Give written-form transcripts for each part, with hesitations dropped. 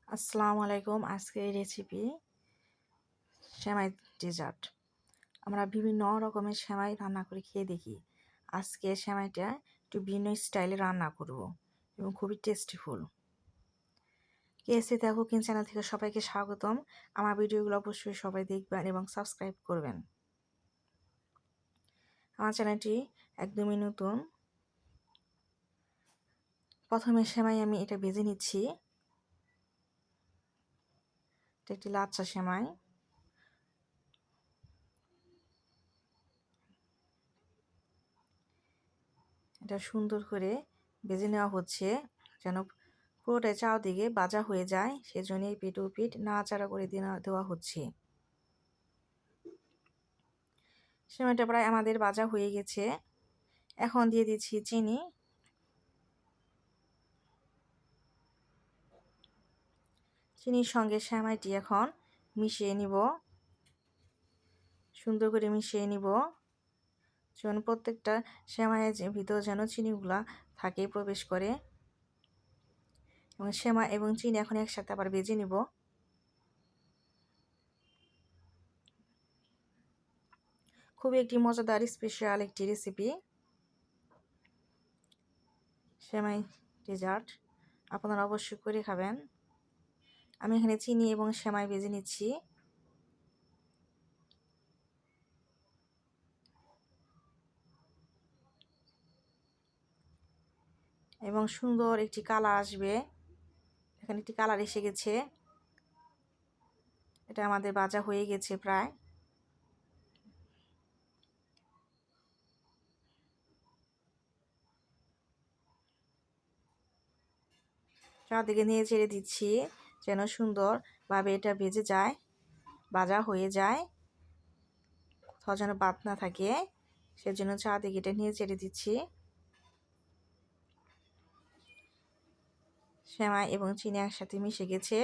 আসসালামু আলাইকুম। আজকের রেসিপি সেমাই ডেজার্ট। আমরা বিভিন্ন রকমের সেমাই রান্না করে খেয়ে দেখি। আজকে সেমাইটা একটু ভিন্ন স্টাইলে রান্না করব এবং খুবই টেস্টিফুল। কেএসসি কুকিং চ্যানেল থেকে সবাইকে স্বাগতম। আমার ভিডিওগুলো অবশ্যই সবাই দেখবেন এবং সাবস্ক্রাইব করবেন। আমার চ্যানেলটি একদমই নতুন। প্রথমে সেমাই আমি এটা ভেজে নিচ্ছি। এটা একটি লাচ্ছা সেমাই। এটা সুন্দর করে ভেজে নেওয়া হচ্ছে যেন পুরোটাই চারদিকে ভাজা হয়ে যায়, সেজন্য পিঠ ও পিঠ নাড়াচাড়া করে দেওয়া হচ্ছে। সেমাইটা প্রায় আমাদের ভাজা হয়ে গেছে। এখন দিয়ে দিচ্ছি চিনি। চিনির সঙ্গে সেমাইটি এখন মিশিয়ে নিব, সুন্দর করে মিশিয়ে নিব যেন প্রত্যেকটা সেমাইয়ের ভিতর যেন চিনিগুলা থাকে, প্রবেশ করে। এবং সেমাই এবং চিনি এখন একসাথে আবার ভেজে নিব। খুবই একটি মজাদার স্পেশাল একটি রেসিপি সেমাই ডেজার্ট। আপনারা অবশ্যই করে খাবেন। আমি এখানে চিনি এবং সেমাই ভেজে নিচ্ছি। এবং সুন্দর একটি কালার আসবে। এখানে একটি কালার এসে গেছে। এটা আমাদের ভাজা হয়ে গেছে প্রায়। চারদিকে নিয়ে ছেড়ে দিচ্ছি যেন সুন্দরভাবে এটা ভেজে যায়, ভাজা হয়ে যায়, কোথাও যেন বাদ না থাকে, সেজন্য চারদিকে এটা নিয়ে ছেড়ে দিচ্ছি। সেমাই এবং চিনি একসাথে মিশে গেছে।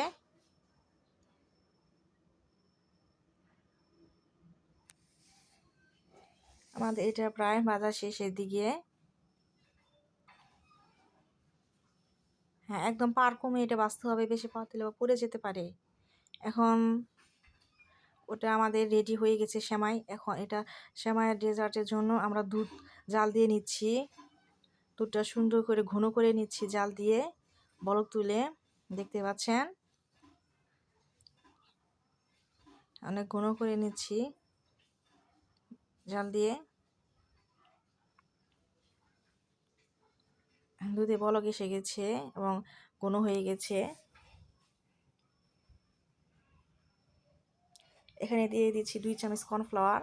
আমাদের এটা প্রায় ভাজা শেষের দিকে। হ্যাঁ, একদম পার কমে এটা ভাজতে হবে, বেশি পাতলে বা পুড়ে যেতে পারে। এখন ওটা আমাদের রেডি হয়ে গেছে সেমাই। এখন এটা সেমাইয়ের ডেজার্টের জন্য আমরা দুধ জাল দিয়ে নিচ্ছি। দুধটা সুন্দর করে ঘন করে নিচ্ছি জাল দিয়ে, বলক তুলে। দেখতে পাচ্ছেন অনেক ঘন করে নিচ্ছি জাল দিয়ে। দুধে বলক এসে গেছে এবং ঘন হয়ে গেছে। এখানে দিয়ে দিচ্ছি 2 চামচ কর্নফ্লাওয়ার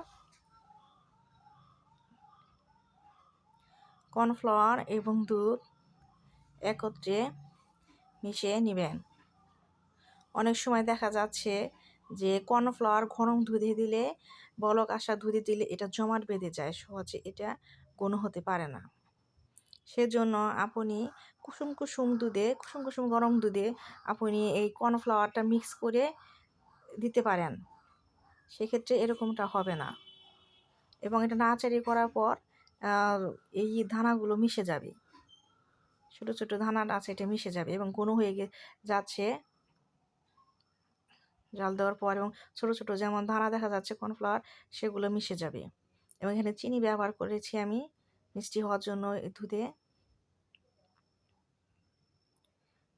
এবং দুধ একত্রে মিশিয়ে নেবেন। অনেক সময় দেখা যাচ্ছে যে কর্নফ্লাওয়ার গরম দুধে দিলে, বলক আসা দুধে দিলে এটা জমাট বেঁধে যায়, সহজে এটা ঘন হতে পারে না। সেজন্য আপনি কুসুম কুসুম গরম দুধে আপনি এই কর্নফ্লাওয়ারটা মিক্স করে দিতে পারেন। সেক্ষেত্রে এরকমটা হবে না। এবং এটা নাড়াচাড়ি করার পর এই দানাগুলো মিশে যাবে, ছোটো ছোটো দানাটা আছে, এটা মিশে যাবে এবং ঘন হয়ে যাচ্ছে জাল দেওয়ার পর। এবং ছোটো ছোটো যেমন দানা দেখা যাচ্ছে কর্নফ্লাওয়ার, সেগুলো মিশে যাবে। এবং এখানে চিনি ব্যবহার করেছি আমি মিষ্টি হওয়ার জন্য দুধে।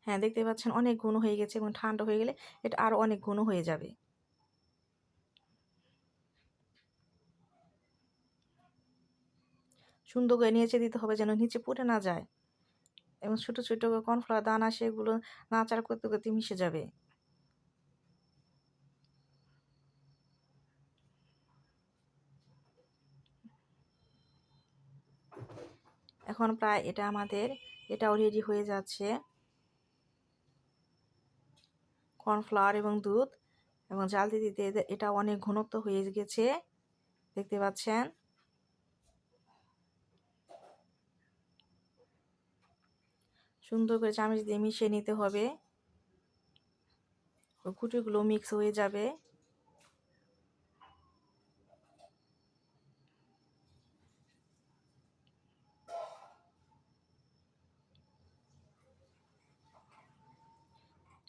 হ্যাঁ, দেখতে পাচ্ছেন অনেক ঘন হয়ে গেছে এবং ঠান্ডা হয়ে গেলে এটা আরও অনেক ঘন হয়ে যাবে। সুন্দর করে নেড়ে দিতে হবে যেন নিচে পুড়ে না যায়। এবং ছোটো ছোটো কর্নফ্লাওয়ার দানা সেগুলো নাড়াচাড়া করতে করতে মিশে যাবে। এখন প্রায় এটা আমাদের এটাও রেডি হয়ে যাচ্ছে। কর্নফ্লাওয়ার এবং দুধ এবং জাল দিতে দিতে এটা অনেক ঘনত্ব হয়ে গেছে, দেখতে পাচ্ছেন। সুন্দর করে চামচ দিয়ে মিশিয়ে নিতে হবে, কুটিগুলো মিক্স হয়ে যাবে।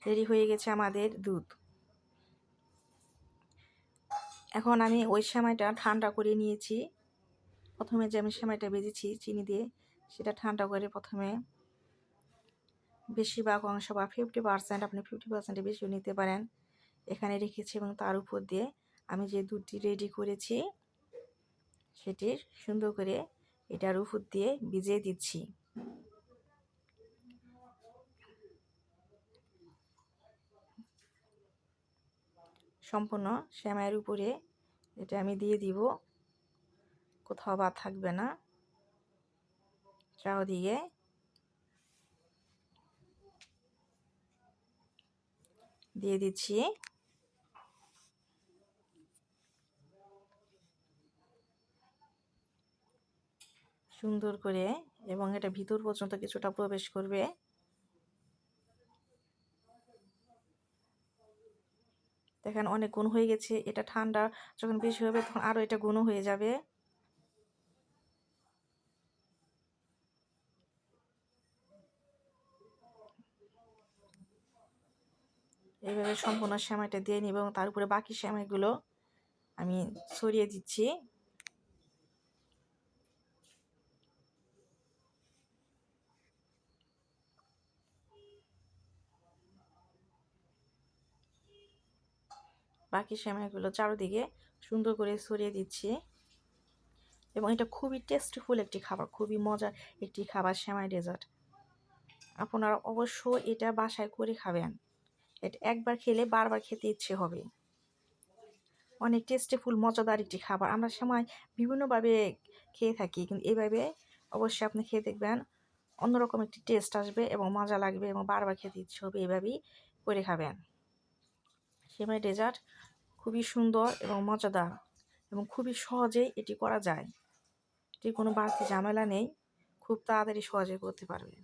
রেডি হয়ে গেছে আমাদের দুধ। এখন আমি ওই সেমাইটা ঠান্ডা করে নিয়েছি। প্রথমে যে আমি সেমাইটা ভেজেছি চিনি দিয়ে, সেটা ঠান্ডা করে প্রথমে বেশিরভাগ অংশ বা 50%, আপনি 50%-এর বেশিও নিতে পারেন, এখানে রেখেছি। এবং তার উপর দিয়ে আমি যে দুধটি রেডি করেছি সেটি সুন্দর করে এটার উপর দিয়ে ভিজিয়ে দিচ্ছি। সম্পূর্ণ সেমাইয়ের উপরে এটা আমি দিয়ে দিব, কোথাও বাদ থাকবে না। চারদিকে দিয়ে দিচ্ছি। সুন্দর করে, এবং এটা ভিতর পর্যন্ত কিছুটা প্রবেশ করবে। দেখেন অনেক ঘন হয়ে গেছে। এটা ঠান্ডা যখন বেশি হবে তখন আরও এটা ঘন হয়ে যাবে। এইভাবে সম্পূর্ণ সেমাইটা দিয়ে নিব এবং তার উপরে বাকি সেমাইগুলো আমি ছড়িয়ে দিচ্ছি। বাকি সেমাইগুলো চারদিকে সুন্দর করে ছড়িয়ে দিচ্ছি। এবং এটা খুবই টেস্টিফুল একটি খাবার, খুবই মজার একটি খাবার সেমাই ডেজার্ট। আপনারা অবশ্যই এটা বাসায় করে খাবেন। এটা একবার খেলে বারবার খেতে ইচ্ছে হবে। অনেক টেস্টিফুল মজাদার একটি খাবার। আমরা সেমাই বিভিন্নভাবে খেয়ে থাকি, কিন্তু এইভাবে অবশ্যই আপনি খেয়ে দেখবেন, অন্যরকম একটি টেস্ট আসবে এবং মজা লাগবে এবং বারবার খেতে ইচ্ছে হবে। এইভাবেই করে খাবেন। সেমাই ডেজার্ট খুবই সুন্দর এবং মজাদার, এবং খুবই সহজেই এটি করা যায়। এটির কোনো বাড়তি ঝামেলা নেই, খুব তাড়াতাড়ি সহজে করতে পারবেন।